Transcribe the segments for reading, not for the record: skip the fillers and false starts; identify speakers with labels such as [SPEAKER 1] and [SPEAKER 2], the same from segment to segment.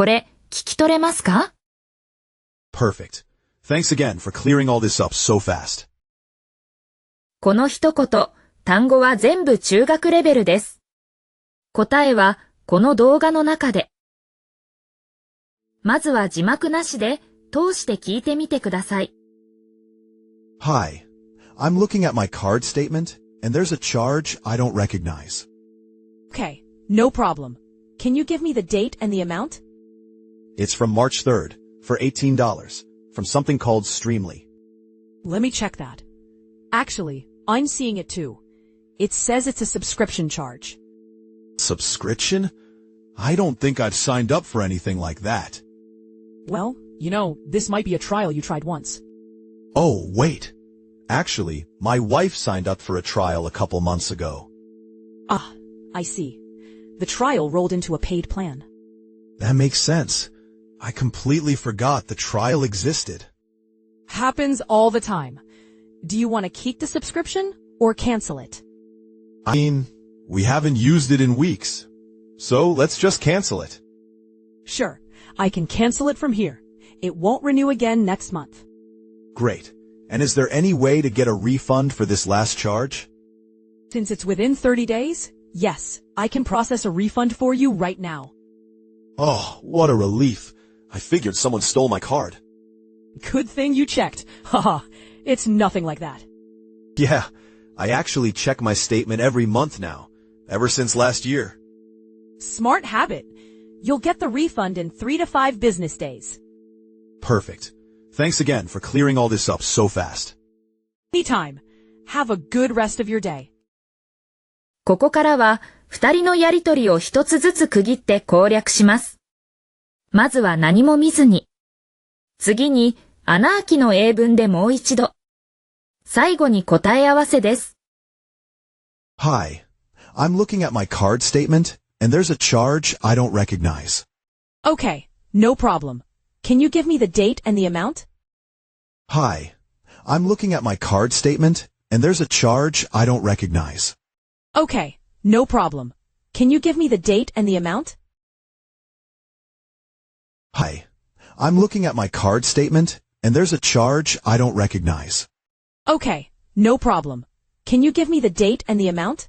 [SPEAKER 1] これ、聞き取れますか？
[SPEAKER 2] Perfect. Thanks again for clearing all this up so fast.
[SPEAKER 1] この一言、単語は全部中学レベルです。答えは、この動画の中で。まずは字幕なしで、通して聞いてみてください。
[SPEAKER 2] Hi. I'm looking at my card statement, and there's a charge I don't recognize.
[SPEAKER 3] Okay, no problem. Can you give me the date and the amount?
[SPEAKER 2] It's from March 3rd, for $18, from something called Streamly.
[SPEAKER 3] Let me check that. Actually, I'm seeing it too. It says it's a subscription charge.
[SPEAKER 2] Subscription? I don't think I've signed up for anything like that.
[SPEAKER 3] Well, this might be a trial you tried once.
[SPEAKER 2] Oh, wait. Actually, my wife signed up for a trial a couple months ago.
[SPEAKER 3] Ah, I see. The trial rolled into a paid plan.
[SPEAKER 2] That makes sense. I completely forgot the trial existed.
[SPEAKER 3] Happens all the time. Do you want to keep the subscription or cancel it?
[SPEAKER 2] I mean, we haven't used it in weeks. So let's just cancel it.
[SPEAKER 3] Sure, I can cancel it from here. It won't renew again next month.
[SPEAKER 2] Great. And is there any way to get a refund for this last charge?
[SPEAKER 3] Since it's within 30 days, yes, I can process a refund for you right now.
[SPEAKER 2] Oh, what a relief. I figured someone stole my card.
[SPEAKER 3] Good thing you checked. Haha, it's nothing like that.
[SPEAKER 2] Yeah, I actually check my statement every month now, ever since last year.
[SPEAKER 3] Smart habit. You'll get the refund in 3 to 5 business days.
[SPEAKER 2] Perfect. Thanks again for clearing all this up so fast.
[SPEAKER 3] Anytime. Have a good rest of your day.
[SPEAKER 1] ここからは、二人のやりとりを一つずつ区切って攻略します。まずは何も見ずに。次に、穴あきの英文でもう一度。最後に答え合わせです。
[SPEAKER 2] Hi. I'm looking at my card statement, and there's a charge I don't recognize.
[SPEAKER 3] Okay, no problem. Can you give me the date and the amount?
[SPEAKER 2] Hi. I'm looking at my card statement, and there's a charge I don't recognize.
[SPEAKER 3] Okay, no problem. Can you give me the date and the amount?
[SPEAKER 2] Hi. I'm looking at my card statement, and there's a charge I don't recognize.
[SPEAKER 3] Okay, no problem. Can you give me the date and the amount?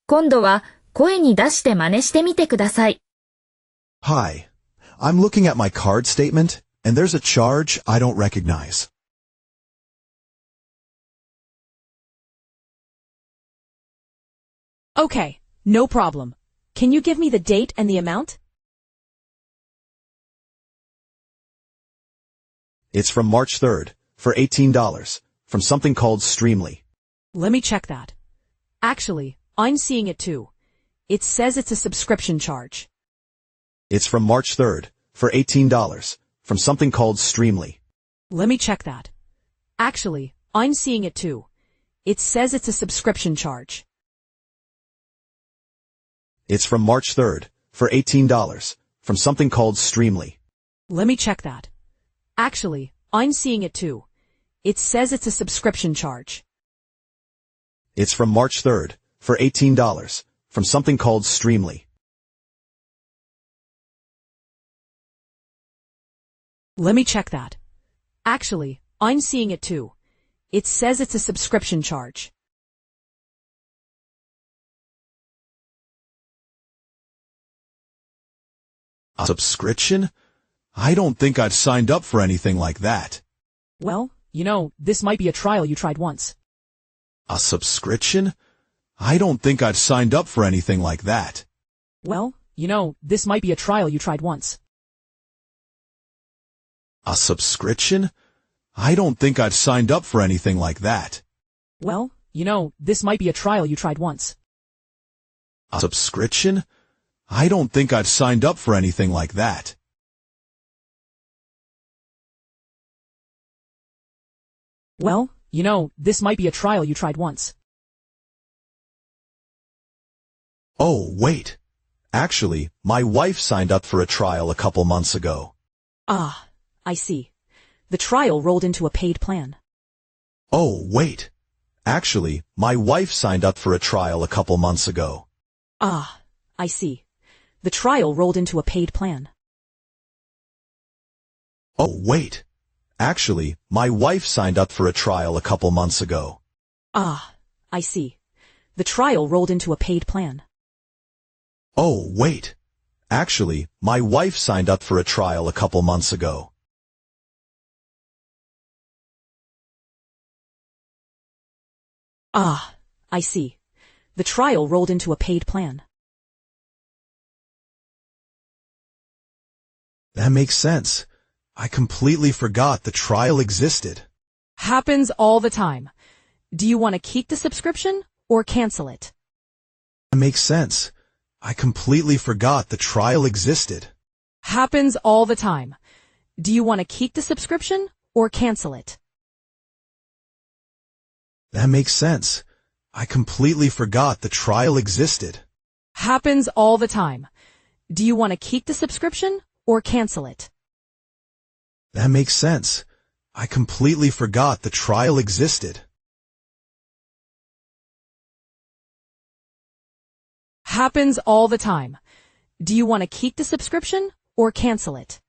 [SPEAKER 1] 今度は声に出して真似してみてください。
[SPEAKER 2] Hi. I'm looking at my card statement, and there's a charge I don't recognize.
[SPEAKER 3] Okay, no problem. Can you give me the date and the amount?
[SPEAKER 2] It's from March 3rd, for $18, from something called Streamly.
[SPEAKER 3] Let me check that. Actually, I'm seeing it too. It says it's a subscription charge.
[SPEAKER 2] It's from March 3rd, for $18, from something called Streamly.
[SPEAKER 3] Let me check that. Actually, I'm seeing it too. It says it's a subscription charge.
[SPEAKER 2] It's from March 3rd, for $18, from something called Streamly.
[SPEAKER 3] Let me check that. Actually, I'm seeing it too. It says it's a subscription charge.
[SPEAKER 2] It's from March 3rd, for $18, from something called Streamly.
[SPEAKER 3] Let me check that. Actually, I'm seeing it too. It says it's a subscription charge.
[SPEAKER 2] A subscription? I don't think I've signed up for anything like that.
[SPEAKER 3] Well, this might be a trial you tried once.
[SPEAKER 2] A subscription? I don't think I've signed up for anything like that.
[SPEAKER 3] Well, this might be a trial you tried once.
[SPEAKER 2] A subscription? I don't think I've signed up for anything like that.
[SPEAKER 3] Well, this might be a trial you tried once.
[SPEAKER 2] A subscription? I don't think I've signed up for anything like that.
[SPEAKER 3] Well, this might be a trial you tried once.
[SPEAKER 2] Oh, wait. Actually, my wife signed up for a trial a couple months ago.
[SPEAKER 3] Ah, I see. The trial rolled into a paid plan.
[SPEAKER 2] Oh, wait. Actually, my wife signed up for a trial a couple months ago.
[SPEAKER 3] Ah, I see. The trial rolled into a paid plan.
[SPEAKER 2] Oh, wait. Actually, my wife signed up for a trial a couple months ago.
[SPEAKER 3] Ah, I see. The trial rolled into a paid plan.
[SPEAKER 2] Oh, wait. Actually, my wife signed up for a trial a couple months ago.
[SPEAKER 3] Ah, I see. The trial rolled into a paid plan.
[SPEAKER 2] That makes sense. I completely forgot the trial existed.
[SPEAKER 3] Happens all the time. Do you want to keep the subscription or cancel it?
[SPEAKER 2] That makes sense. I completely forgot the trial existed.
[SPEAKER 3] Happens all the time. Do you want to keep the subscription or cancel it?
[SPEAKER 2] That makes sense. I completely forgot the trial existed.
[SPEAKER 3] Happens all the time. Do you want to keep the subscription or cancel it?
[SPEAKER 2] That makes sense. I completely forgot the trial existed.
[SPEAKER 3] Happens all the time. Do you want to keep the subscription or cancel it?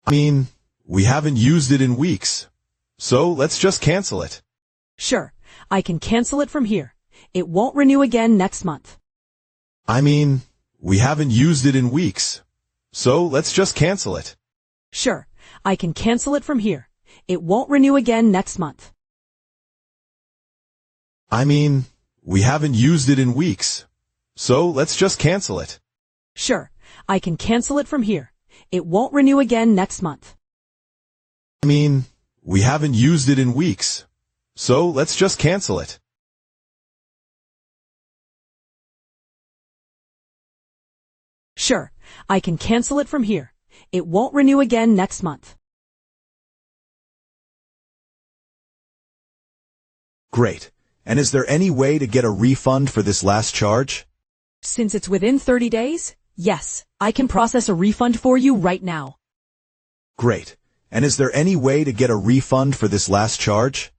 [SPEAKER 2] I mean, we haven't used it in weeks. So let's just cancel it.
[SPEAKER 3] Sure, I can cancel it from here. It won't renew again next month.
[SPEAKER 2] I mean, we haven't used it in weeks. So let's just cancel it.
[SPEAKER 3] Sure, I can cancel it from here. It won't renew again next month.
[SPEAKER 2] I mean, we haven't used it in weeks. So let's just cancel it.
[SPEAKER 3] Sure, I can cancel it from here. It won't renew again next month.
[SPEAKER 2] I mean, we haven't used it in weeks. So let's just cancel it.
[SPEAKER 3] Sure, I can cancel it from here. It won't renew again next month.
[SPEAKER 2] Great. And is there any way to get a refund for this last charge?
[SPEAKER 3] Since it's within 30 days, yes, I can process a refund for you right now.
[SPEAKER 2] Great. And is there any way to get a refund for this last charge?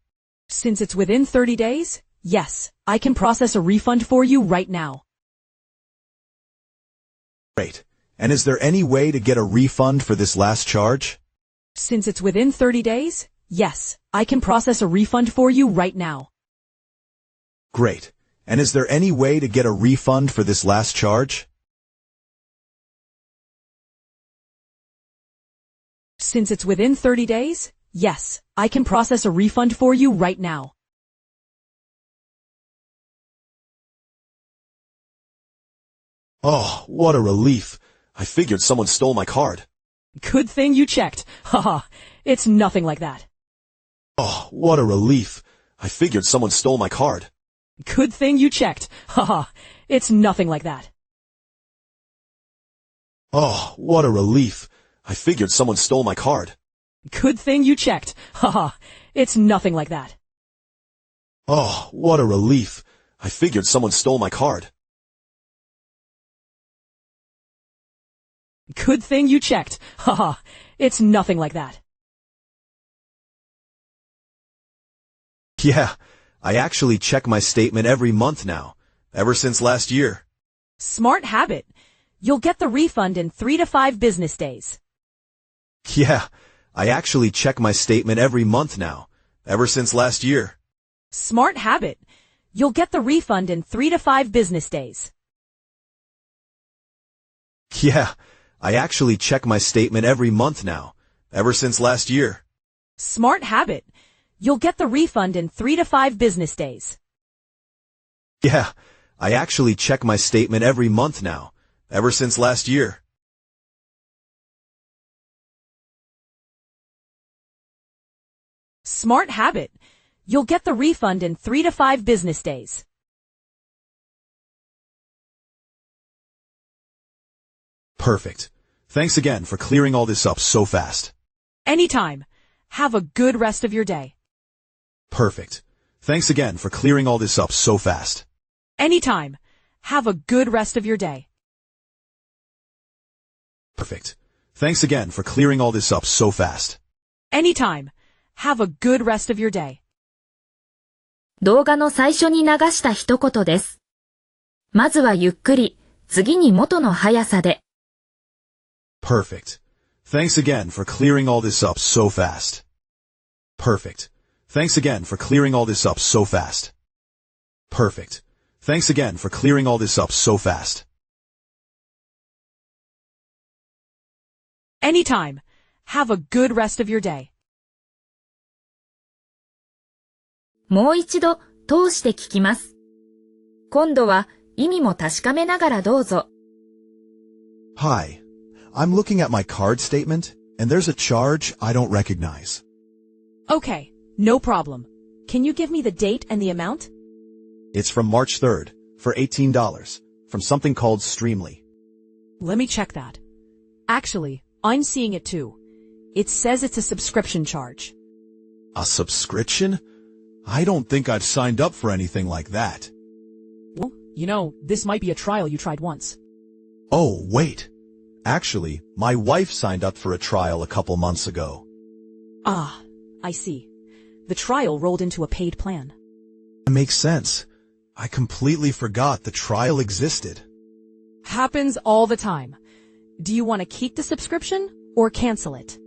[SPEAKER 3] Since it's within 30 days, yes, I can process a refund for you right now.
[SPEAKER 2] Great. And is there any way to get a refund for this last charge?
[SPEAKER 3] Since it's within 30 days, yes, I can process a refund for you right now.
[SPEAKER 2] Great. And is there any way to get a refund for this last charge?
[SPEAKER 3] Since it's within 30 days, yes, I can process a refund for you right now.
[SPEAKER 2] Oh, what a relief. I figured someone stole my card.
[SPEAKER 3] Good thing you checked. Haha, it's nothing like that.
[SPEAKER 2] Oh, what a relief. I figured someone stole my card.
[SPEAKER 3] Good thing you checked. Haha, it's nothing like that.
[SPEAKER 2] Oh, what a relief. I figured someone stole my card.
[SPEAKER 3] Good thing you checked. Haha, it's nothing like that.
[SPEAKER 2] Oh, what a relief. I figured someone stole my card.
[SPEAKER 3] Good thing you checked. Haha, it's nothing like that.
[SPEAKER 2] Yeah, I actually check my statement every month now, ever since last year.
[SPEAKER 3] Smart habit. You'll get the refund in 3 to 5 business days.
[SPEAKER 2] Yeah, I actually check my statement every month now, ever since last year.
[SPEAKER 3] Smart habit. You'll get the refund in 3 to 5 business days.
[SPEAKER 2] Yeah, I actually check my statement every month now, ever since last year.
[SPEAKER 3] Smart habit. You'll get the refund in 3 to 5 business days.
[SPEAKER 2] Yeah, I actually check my statement every month now, ever since last year.
[SPEAKER 3] Smart habit. You'll get the refund in 3 to 5 business days.
[SPEAKER 2] Perfect. Thanks again for clearing all this up so fast.
[SPEAKER 3] Anytime. Have a good rest of your day.
[SPEAKER 2] Perfect. Thanks again for clearing all this up so fast.
[SPEAKER 3] Anytime. Have a good rest of your day.
[SPEAKER 2] Perfect. Thanks again for clearing all this up so fast.
[SPEAKER 3] Anytime. Have a good rest of your day.
[SPEAKER 1] 動画の最初に流した一言です。まずはゆっくり、次に元の速さで。
[SPEAKER 2] Perfect. Thanks again for clearing all this up so fast. Perfect. Thanks again for clearing all this up so fast. Perfect. Thanks again for clearing all this up so fast.
[SPEAKER 3] Anytime. Have a good rest of your day.
[SPEAKER 1] もう一度通して聞きます。今度は意味も確かめながらどうぞ。
[SPEAKER 2] Hi. I'm looking at my card statement, and there's a charge I don't recognize.
[SPEAKER 3] Okay, no problem. Can you give me the date and the amount?
[SPEAKER 2] It's from March 3rd, for $18, from something called Streamly.
[SPEAKER 3] Let me check that. Actually, I'm seeing it too. It says it's a subscription charge.
[SPEAKER 2] A subscription? I don't think I've signed up for anything like that.
[SPEAKER 3] Well, you know, this might be a trial you tried once.
[SPEAKER 2] Oh, wait. Actually, my wife signed up for a trial a couple months ago.
[SPEAKER 3] Ah, I see. The trial rolled into a paid plan.
[SPEAKER 2] It makes sense. I completely forgot the trial existed.
[SPEAKER 3] Happens all the time. Do you want to keep the subscription or cancel it?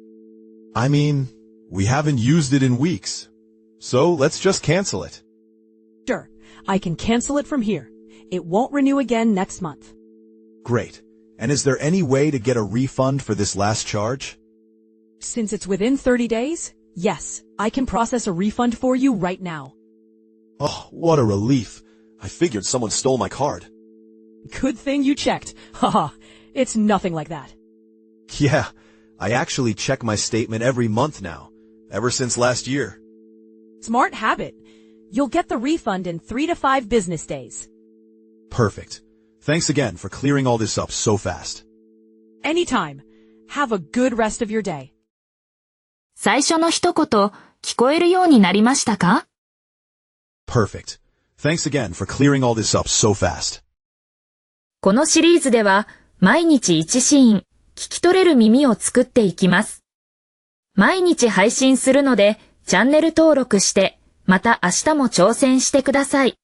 [SPEAKER 2] I mean, we haven't used it in weeks. So let's just cancel it.
[SPEAKER 3] Sure, I can cancel it from here. It won't renew again next month.
[SPEAKER 2] Great. And is there any way to get a refund for this last charge?
[SPEAKER 3] Since it's within 30 days, yes, I can process a refund for you right now.
[SPEAKER 2] Oh, what a relief. I figured someone stole my card.
[SPEAKER 3] Good thing you checked. Haha, it's nothing like that.
[SPEAKER 2] Yeah, I actually check my statement every month now, ever since last year.
[SPEAKER 3] Smart habit. You'll get the refund in 3 to 5 business days.
[SPEAKER 2] Perfect. Thanks again for clearing all this up so fast.
[SPEAKER 3] Anytime. Have a good rest of your day.
[SPEAKER 1] 最初の一言、聞こえるようになりましたか？
[SPEAKER 2] Perfect. Thanks again for clearing all this up so fast.
[SPEAKER 1] このシリーズでは、毎日1シーン、聞き取れる耳を作っていきます。毎日配信するので、チャンネル登録して、また明日も挑戦してください。